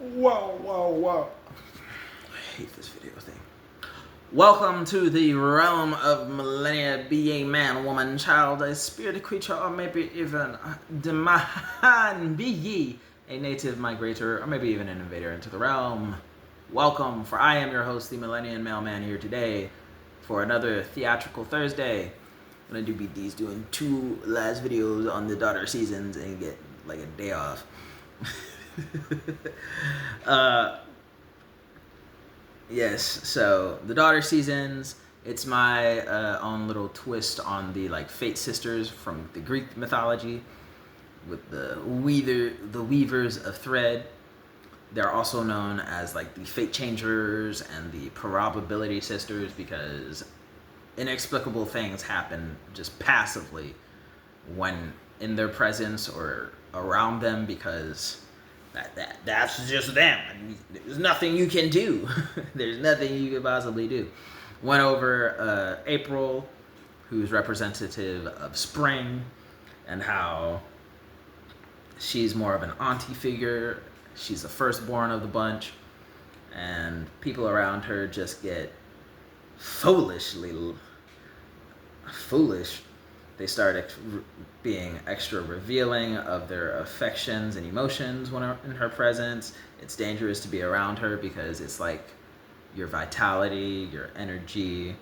Whoa. I hate this video thing. Welcome to the realm of Millenia. Be a man, woman, child, a spirited creature, or maybe even a demand. Be ye a native migrator, or maybe even an invader into the realm. Welcome, for I am your host, the Millenian Mailman, here today for another theatrical Thursday. I'm gonna be doing two last videos on the daughter seasons and get like a day off. Yes, so the daughter seasons, it's my own little twist on the Fate sisters from the Greek mythology with the weavers of thread. They're also known as the fate changers and the probability sisters because inexplicable things happen just passively when in their presence or around them because that's just them. There's nothing you can do. There's nothing you could possibly do. Went over April, who's representative of spring, and how she's more of an auntie figure. She's the firstborn of the bunch, and people around her just get foolish. They start being extra revealing of their affections and emotions when in her presence. It's dangerous to be around her because it's like your vitality, your energy,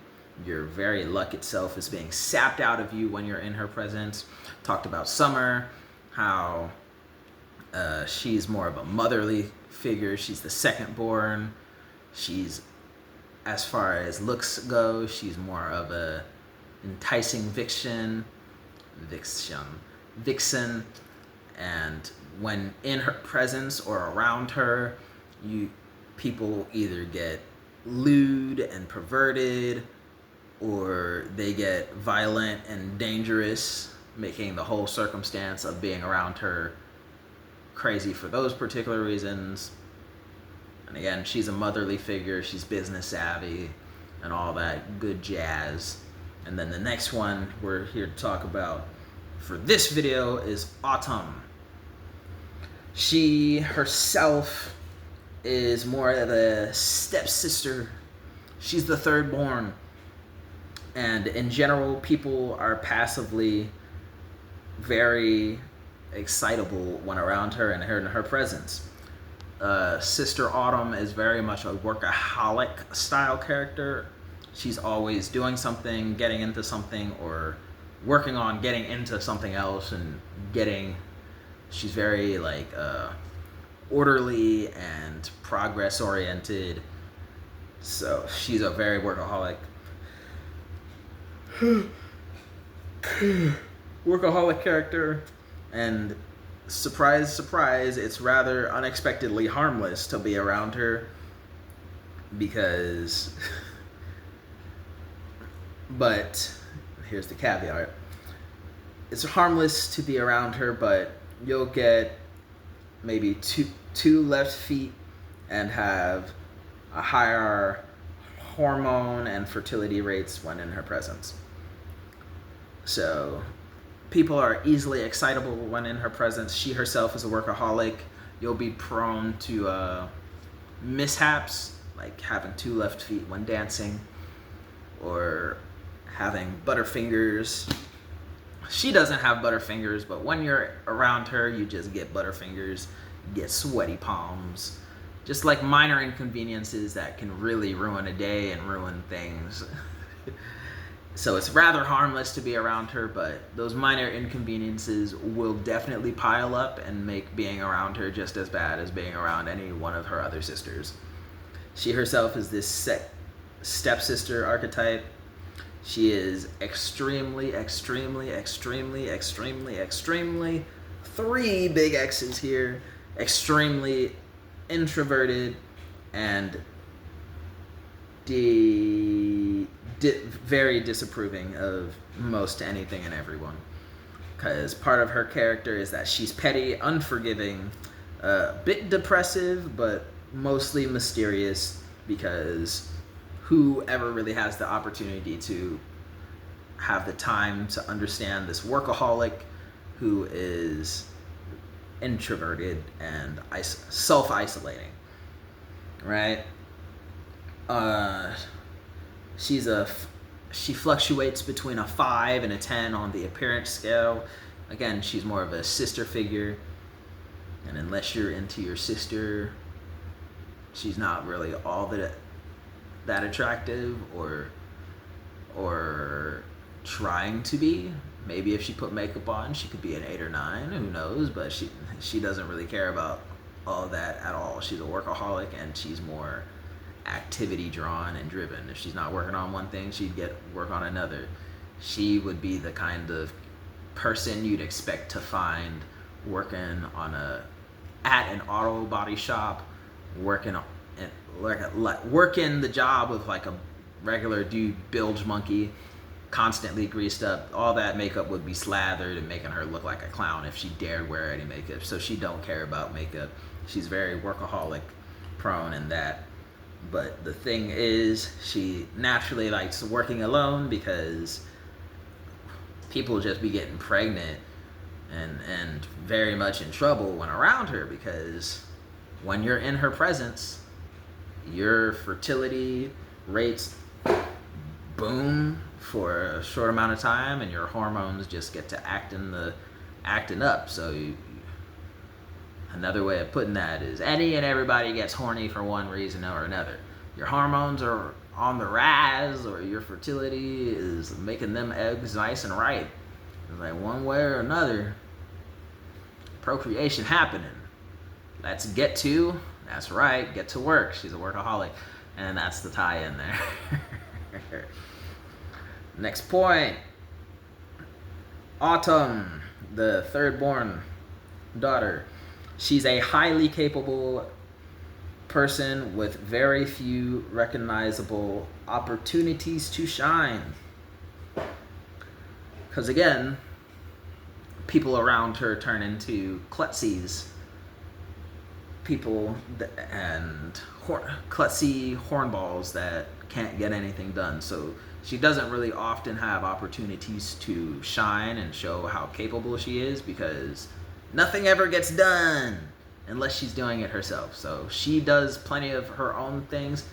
your very luck itself is being sapped out of you when you're in her presence. Talked about Summer, how she's more of a motherly figure. She's the second born. She's, as far as looks go, she's more of a enticing vixen, and when in her presence or around her, people either get lewd and perverted, or they get violent and dangerous, making the whole circumstance of being around her crazy for those particular reasons. And again, she's a motherly figure, she's business savvy, and all that good jazz. And then the next one we're here to talk about for this video is Autumn. She herself is more of a stepsister. She's the third born. And in general, people are passively very excitable when around her and in her presence. Sister Autumn is very much a workaholic style character. She's always doing something, getting into something, or working on getting into something else and she's very orderly and progress oriented. So she's a very workaholic character, and surprise, surprise, it's rather unexpectedly harmless to be around her because but here's the caveat. It's harmless to be around her, but you'll get maybe two left feet and have a higher hormone and fertility rates when in her presence. So people are easily excitable when in her presence. She herself is a workaholic. You'll be prone to mishaps, like having two left feet when dancing, or having butterfingers. She doesn't have butterfingers, but when you're around her, you just get butterfingers, you get sweaty palms, just like minor inconveniences that can really ruin a day and ruin things. So it's rather harmless to be around her, but those minor inconveniences will definitely pile up and make being around her just as bad as being around any one of her other sisters. She herself is this stepsister archetype. She is extremely, three big X's here, extremely introverted and very disapproving of most anything and everyone. Because part of her character is that she's petty, unforgiving, a bit depressive, but mostly mysterious, because whoever really has the opportunity to have the time to understand this workaholic who is introverted and self-isolating, right? She fluctuates between a 5 and a 10 on the appearance scale. Again, she's more of a sister figure, and unless you're into your sister, she's not really all that attractive or trying to be. Maybe if she put makeup on, she could be an 8 or 9. Who knows? But she doesn't really care about all that at all. She's a workaholic, and she's more activity drawn and driven. If she's not working on one thing, she'd work on another. She would be the kind of person you'd expect to find working at an auto body shop, working the job of like a regular dude, bilge monkey, constantly greased up. All that makeup would be slathered and making her look like a clown if she dared wear any makeup. So she don't care about makeup. She's very workaholic prone in that. But the thing is, she naturally likes working alone because people just be getting pregnant and very much in trouble when around her, because when you're in her presence, your fertility rates boom for a short amount of time, and your hormones just get to acting up. So another way of putting that is any and everybody gets horny for one reason or another. Your hormones are on the rise, or your fertility is making them eggs nice and ripe. It's like one way or another, procreation happening. Let's get to, that's right, get to work. She's a workaholic, and that's the tie-in there. Next point. Autumn, the third-born daughter. She's a highly capable person with very few recognizable opportunities to shine. Because again, people around her turn into klutzies. And klutzy hornballs that can't get anything done. So she doesn't really often have opportunities to shine and show how capable she is, because nothing ever gets done unless she's doing it herself. So she does plenty of her own things.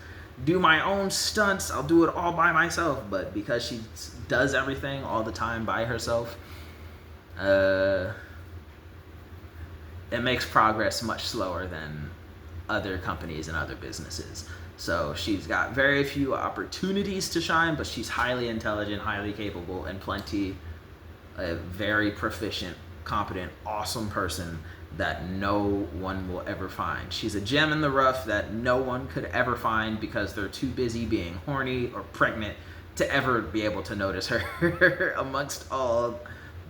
Do my own stunts, I'll do it all by myself. But because she does everything all the time by herself, it makes progress much slower than other companies and other businesses. So she's got very few opportunities to shine, but she's highly intelligent, highly capable, and a very proficient, competent, awesome person that no one will ever find. She's a gem in the rough that no one could ever find because they're too busy being horny or pregnant to ever be able to notice her amongst all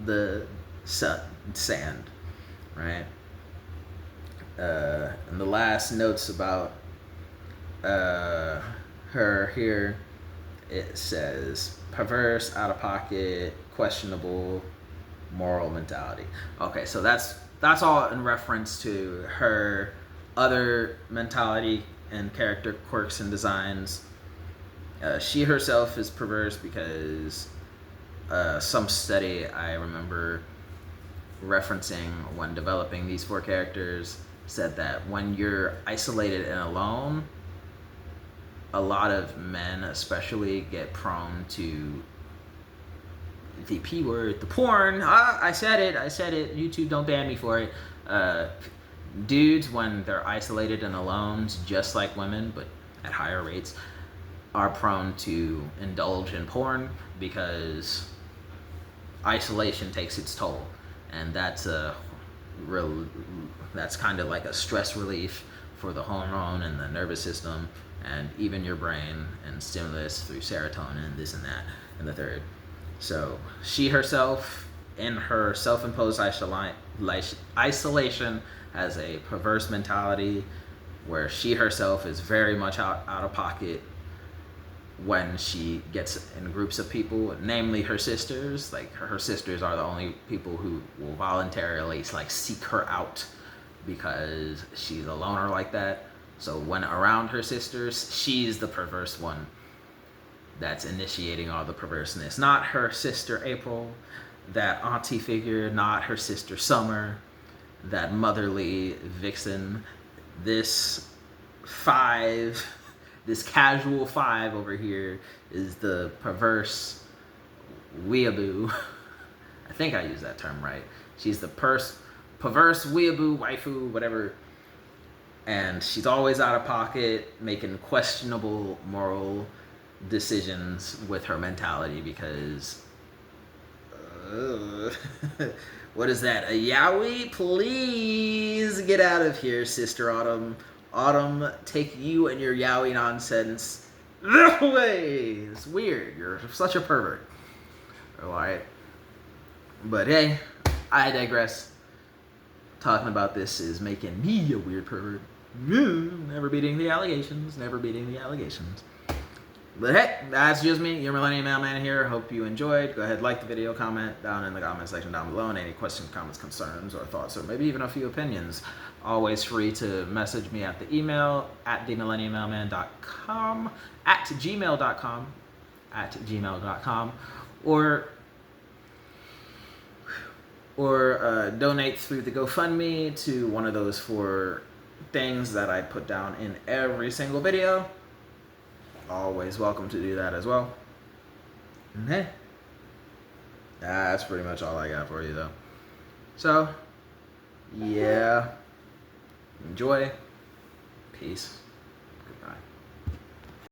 the sand, right? And the last notes about her here, it says perverse, out of pocket, questionable moral mentality. Okay, so that's all in reference to her other mentality and character quirks and designs. She herself is perverse because some study I remember referencing when developing these 4 characters said that when you're isolated and alone, a lot of men especially get prone to the P word, the porn. I said it. YouTube, don't ban me for it. Dudes, when they're isolated and alone, just like women, but at higher rates, are prone to indulge in porn because isolation takes its toll. And that's kind of like a stress relief for the hormone and the nervous system and even your brain, and stimulus through serotonin, this and that, and the third. So she herself, in her self-imposed isolation, has a perverse mentality where she herself is very much out of pocket when she gets in groups of people, namely her sisters. Like her sisters are the only people who will voluntarily like seek her out because she's a loner like that. So when around her sisters, she's the perverse one that's initiating all the perverseness. Not her sister April, that auntie figure, not her sister Summer, that motherly vixen. This casual 5 over here is the perverse weeaboo. I think I use that term right. She's the perverse weeaboo, waifu, whatever. And she's always out of pocket, making questionable moral decisions with her mentality because... what is that? A yaoi? Please get out of here, Sister Autumn. Autumn, take you and your yaoi nonsense away. It's weird. You're such a pervert. Alright. But hey, I digress. Talking about this is making me a weird pervert. Never beating the allegations. Never beating the allegations. But hey, that's just me, your Millenia Mailman here. Hope you enjoyed. Go ahead, like the video, comment down in the comment section down below, and any questions, comments, concerns, or thoughts, or maybe even a few opinions. Always free to message me at the email at themilleniamailman.com, at gmail.com, or donate through the GoFundMe to one of those 4 things that I put down in every single video. Always welcome to do that as well. And hey, that's pretty much all I got for you though. So, yeah, enjoy, peace, goodbye.